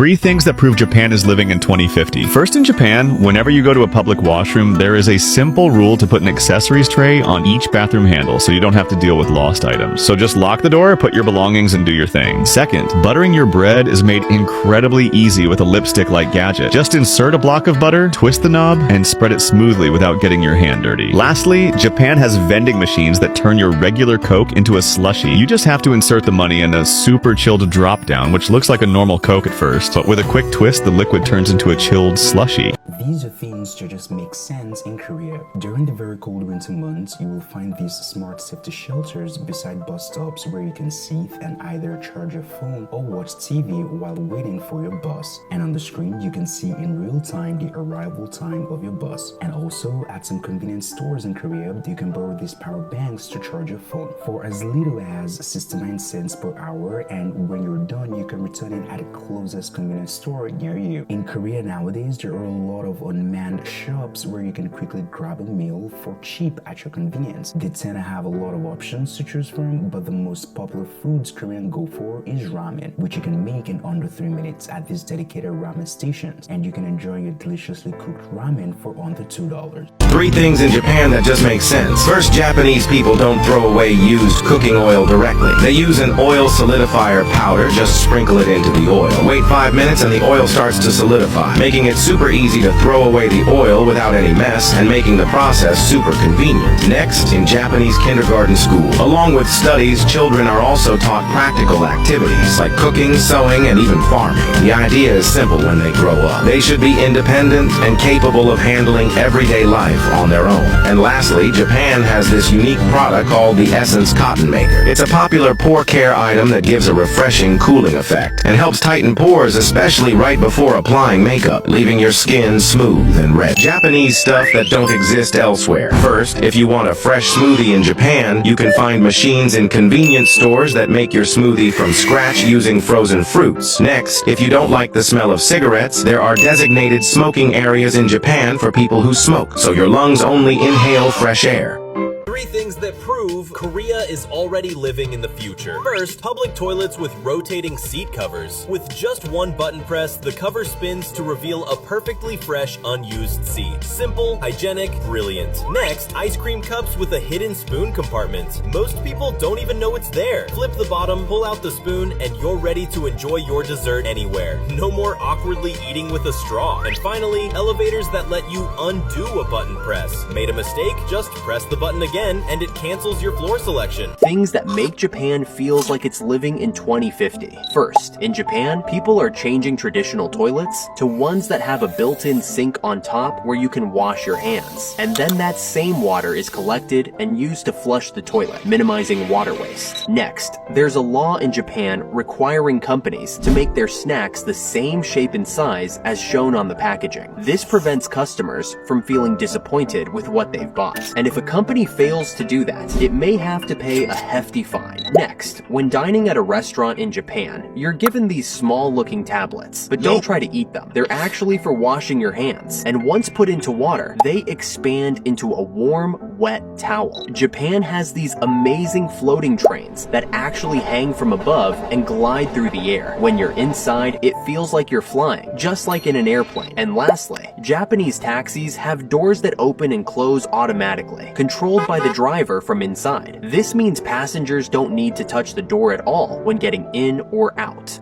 3 things that prove Japan is living in 2050. First, in Japan, whenever you go to a public washroom, there is a simple rule to put an accessories tray on each bathroom handle so you don't have to deal with lost items. So just lock the door, put your belongings, and do your thing. Second, buttering your bread is made incredibly easy with a lipstick-like gadget. Just insert a block of butter, twist the knob, and spread it smoothly without getting your hand dirty. Lastly, Japan has vending machines that turn your regular Coke into a slushie. You just have to insert the money in a super chilled drop-down, which looks like a normal Coke at first, but with a quick twist, the liquid turns into a chilled slushie. These are things that just make sense in Korea. During the very cold winter months, you will find these smart safety shelters beside bus stops where you can sit and either charge your phone or watch TV while waiting for your bus. And on the screen, you can see in real time the arrival time of your bus. And also, at some convenience stores in Korea, you can borrow these power banks to charge your phone for as little as 69 cents per hour, and when you're done, you can return it at the closest convenience store near you. In Korea nowadays, there are a lot of unmanned shops where you can quickly grab a meal for cheap at your convenience. They tend to have a lot of options to choose from, but the most popular foods Koreans go for is ramen, which you can make in under 3 minutes at these dedicated ramen stations, and you can enjoy your deliciously cooked ramen for under $2. 3 things in Japan that just make sense. First, Japanese people don't throw away used cooking oil directly. They use an oil solidifier powder, just sprinkle it into the oil. Wait 5 minutes and the oil starts to solidify, making it super easy to throw away the oil without any mess and making the process super convenient. Next, in Japanese kindergarten school, along with studies, children are also taught practical activities like cooking, sewing, and even farming. The idea is simple when they grow up. They should be independent and capable of handling everyday life on their own. And lastly, Japan has this unique product called the Essence Cotton Maker. It's a popular pore care item that gives a refreshing cooling effect and helps tighten pores, especially right before applying makeup, leaving your skin smooth and red. Japanese stuff that don't exist elsewhere. First, if you want a fresh smoothie in Japan, you can find machines in convenience stores that make your smoothie from scratch using frozen fruits. Next, if you don't like the smell of cigarettes, there are designated smoking areas in Japan for people who smoke, so your lungs only inhale fresh air. 3 things that prove Korea is already living in the future. First, public toilets with rotating seat covers. With just one button press, the cover spins to reveal a perfectly fresh, unused seat. Simple, hygienic, brilliant. Next, ice cream cups with a hidden spoon compartment. Most people don't even know it's there. Flip the bottom, pull out the spoon, and you're ready to enjoy your dessert anywhere. No more awkwardly eating with a straw. And finally, elevators that let you undo a button press. Made a mistake? Just press the button again and it cancels your floor selection. Things that make Japan feels like it's living in 2050. First, in Japan, people are changing traditional toilets to ones that have a built-in sink on top where you can wash your hands. And then that same water is collected and used to flush the toilet, minimizing water waste. Next, there's a law in Japan requiring companies to make their snacks the same shape and size as shown on the packaging. This prevents customers from feeling disappointed with what they've bought. And if a company fails to do that, it may have to pay a hefty fine. Next, when dining at a restaurant in Japan, you're given these small-looking tablets, but don't try to eat them. They're actually for washing your hands, and once put into water, they expand into a warm, wet towel. Japan has these amazing floating trains that actually hang from above and glide through the air. When you're inside, it feels like you're flying, just like in an airplane. And lastly, Japanese taxis have doors that open and close automatically, controlled by the driver from inside. This means passengers don't need to touch the door at all when getting in or out.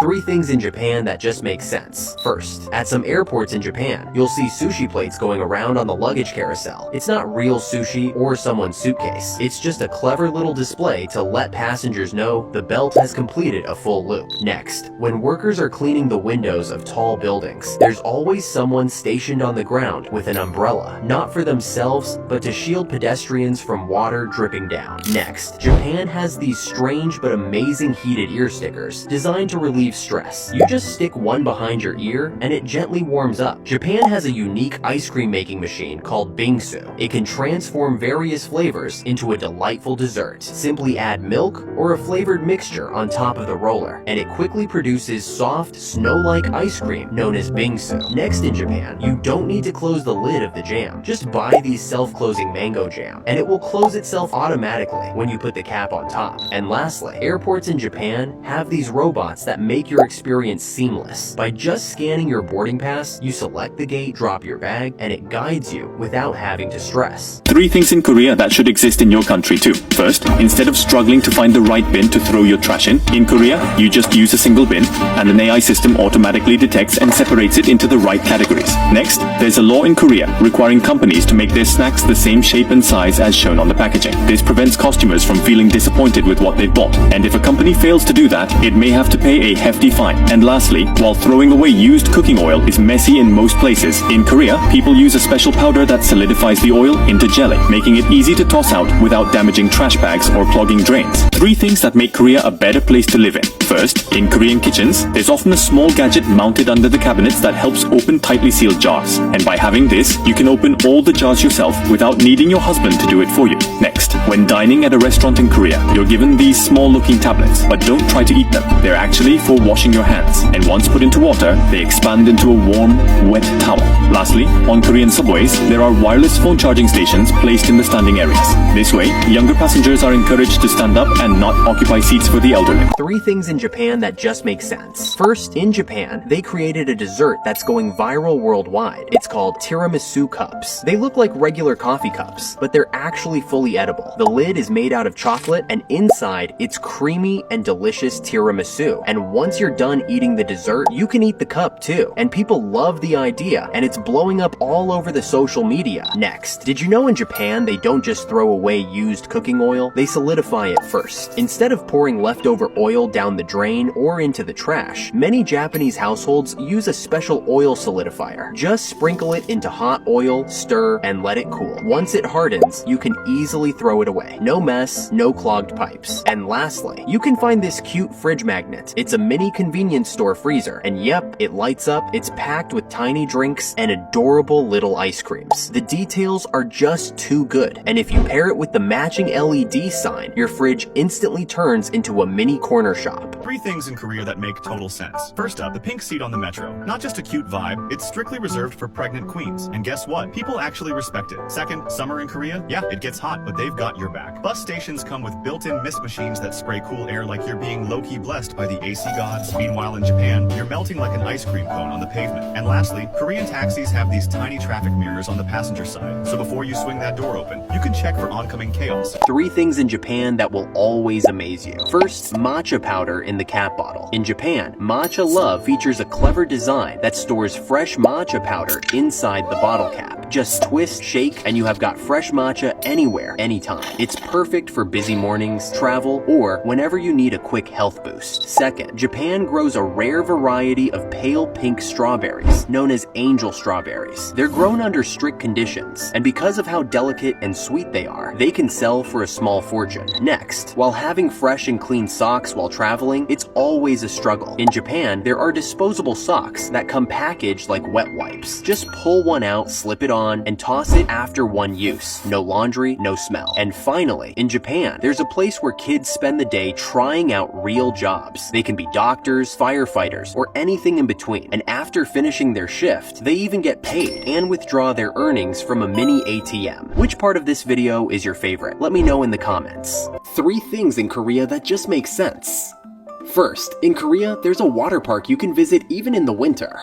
3 things in Japan that just make sense. First, at some airports in Japan, you'll see sushi plates going around on the luggage carousel. It's not real sushi or someone's suitcase. It's just a clever little display to let passengers know the belt has completed a full loop. Next, when workers are cleaning the windows of tall buildings, there's always someone stationed on the ground with an umbrella, not for themselves, but to shield pedestrians from water dripping down. Next, Japan has these strange but amazing heated ear stickers designed to relieve stress. You just stick one behind your ear and it gently warms up. Japan has a unique ice cream making machine called Bingsu. It can transform various flavors into a delightful dessert. Simply add milk or a flavored mixture on top of the roller, and it quickly produces soft, snow-like ice cream known as Bingsu. Next in Japan, you don't need to close the lid of the jam. Just buy these self-closing mango jam, and it will close itself automatically when you put the cap on top. And lastly, airports in Japan have these robots that make your experience seamless. By just scanning your boarding pass, you select the gate, drop your bag, and it guides you without having to stress. 3 things in Korea that should exist in your country too. First, instead of struggling to find the right bin to throw your trash in Korea, you just use a single bin and an AI system automatically detects and separates it into the right categories. Next, there's a law in Korea requiring companies to make their snacks the same shape and size as shown on the packaging. This prevents customers from feeling disappointed with what they've bought, and if a company fails to do that, it may have to pay a hefty fine. And lastly, while throwing away used cooking oil is messy in most places, in Korea, people use a special powder that solidifies the oil into jelly, making it easy to toss out without damaging trash bags or clogging drains. 3 things that make Korea a better place to live in. First, in Korean kitchens, there's often a small gadget mounted under the cabinets that helps open tightly sealed jars. And by having this, you can open all the jars yourself without needing your husband to do it for you. Next, when dining at a restaurant in Korea, you're given these small looking tablets, but don't try to eat them. They're actually for washing your hands, and once put into water, they expand into a warm, wet towel. Lastly, on Korean subways, there are wireless phone charging stations placed in the standing areas. This way, younger passengers are encouraged to stand up and not occupy seats for the elderly. 3 things in Japan that just make sense. First, in Japan, they created a dessert that's going viral worldwide. It's called tiramisu cups. They look like regular coffee cups, but they're actually fully edible. The lid is made out of chocolate, and inside, it's creamy and delicious tiramisu. And once you're done eating the dessert, you can eat the cup too. And people love the idea, and it's blowing up all over the social media. Next, did you know in Japan they don't just throw away used cooking oil? They solidify it first. Instead of pouring leftover oil down the drain or into the trash, many Japanese households use a special oil solidifier. Just sprinkle it into hot oil, stir, and let it cool. Once it hardens, you can easily throw it away. No mess, no clogged pipes. And lastly, you can find this cute fridge magnet. It's a mini convenience store freezer, and yep, it lights up. It's packed with tiny drinks and adorable little ice creams. The details are just too good, and if you pair it with the matching LED sign, your fridge instantly turns into a mini corner shop. 3 things in Korea that make total sense. First up, the pink seat on the metro. Not just a cute vibe, it's strictly reserved for pregnant queens. And guess what? People actually respect it. Second, summer in Korea? Yeah, it gets hot, but they've got your back. Bus stations come with built-in mist machines that spray cool air like you're being low-key blessed by the AC gods. Meanwhile, in Japan, you're melting like an ice cream cone on the pavement. And lastly, Korean taxis have these tiny traffic mirrors on the passenger side. So before you swing that door open, you can check for oncoming chaos. 3 things in Japan that will always amaze you. First, matcha powder in the cap bottle. In Japan, Matcha Love features a clever design that stores fresh matcha powder inside the bottle cap. Just twist, shake, and you have got fresh matcha anywhere, anytime. It's perfect for busy mornings, travel, or whenever you need a quick health boost. Second, Japan grows a rare variety of pale pink strawberries, known as angel strawberries. They're grown under strict conditions, and because of how delicate and sweet they are, they can sell for a small fortune. Next, while having fresh and clean socks while traveling, it's always a struggle. In Japan, there are disposable socks that come packaged like wet wipes. Just pull one out, slip it on, and toss it after one use. No laundry, no smell. And finally, in Japan, there's a place where kids spend the day trying out real jobs. They can be doctors, firefighters, or anything in between. And after finishing their shift, they even get paid and withdraw their earnings from a mini ATM. Which part of this video is your favorite? Let me know in the comments. 3 things in Korea that just make sense. First, in Korea, there's a water park you can visit even in the winter.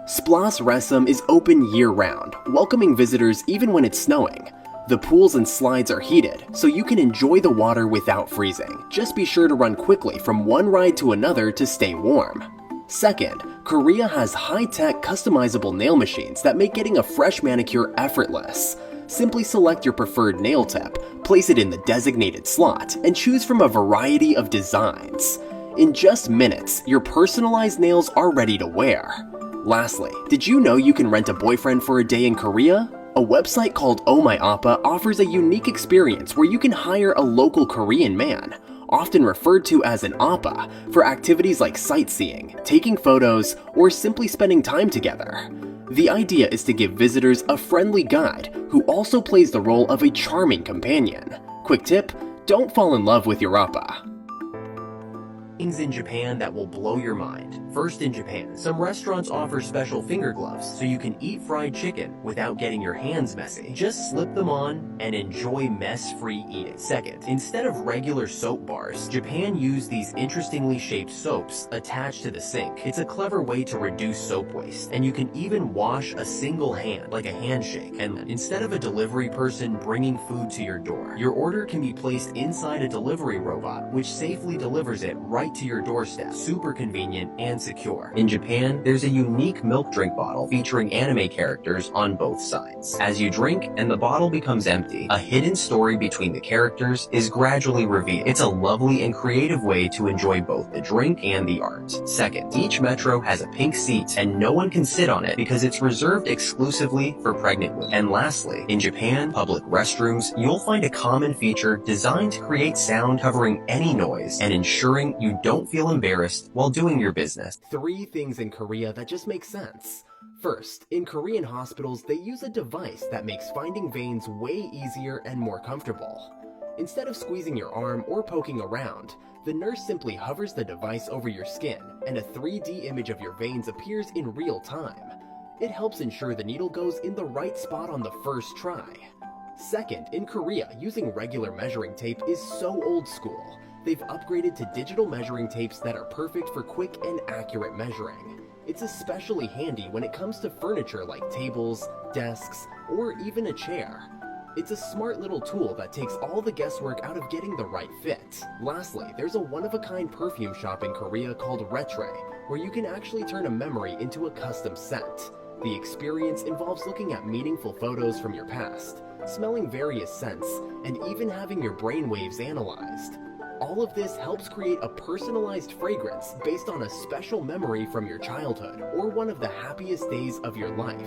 Splas Resum is open year-round, welcoming visitors even when it's snowing. The pools and slides are heated, so you can enjoy the water without freezing. Just be sure to run quickly from one ride to another to stay warm. Second, Korea has high-tech customizable nail machines that make getting a fresh manicure effortless. Simply select your preferred nail tip, place it in the designated slot, and choose from a variety of designs. In just minutes, your personalized nails are ready to wear. Lastly, did you know you can rent a boyfriend for a day in Korea? A website called Oh My Oppa offers a unique experience where you can hire a local Korean man, often referred to as an oppa, for activities like sightseeing, taking photos, or simply spending time together. The idea is to give visitors a friendly guide who also plays the role of a charming companion. Quick tip, don't fall in love with your oppa. Things in Japan that will blow your mind. First, in Japan, some restaurants offer special finger gloves so you can eat fried chicken without getting your hands messy. Just slip them on and enjoy mess-free eating. Second, instead of regular soap bars, Japan used these interestingly shaped soaps attached to the sink. It's a clever way to reduce soap waste, and you can even wash a single hand like a handshake. And instead of a delivery person bringing food to your door, your order can be placed inside a delivery robot, which safely delivers it right to your doorstep. Super convenient and secure. In Japan, there's a unique milk drink bottle featuring anime characters on both sides. As you drink and the bottle becomes empty, a hidden story between the characters is gradually revealed. It's a lovely and creative way to enjoy both the drink and the art. Second, each metro has a pink seat and no one can sit on it because it's reserved exclusively for pregnant women. And lastly, in Japan, public restrooms, you'll find a common feature designed to create sound covering any noise and ensuring you don't feel embarrassed while doing your business. 3 things in Korea that just make sense. First, in Korean hospitals, they use a device that makes finding veins way easier and more comfortable. Instead of squeezing your arm or poking around, the nurse simply hovers the device over your skin, and a 3D image of your veins appears in real time. It helps ensure the needle goes in the right spot on the first try. Second, in Korea, using regular measuring tape is so old school. They've upgraded to digital measuring tapes that are perfect for quick and accurate measuring. It's especially handy when it comes to furniture like tables, desks, or even a chair. It's a smart little tool that takes all the guesswork out of getting the right fit. Lastly, there's a one-of-a-kind perfume shop in Korea called Retre, where you can actually turn a memory into a custom scent. The experience involves looking at meaningful photos from your past, smelling various scents, and even having your brainwaves analyzed. All of this helps create a personalized fragrance based on a special memory from your childhood or one of the happiest days of your life.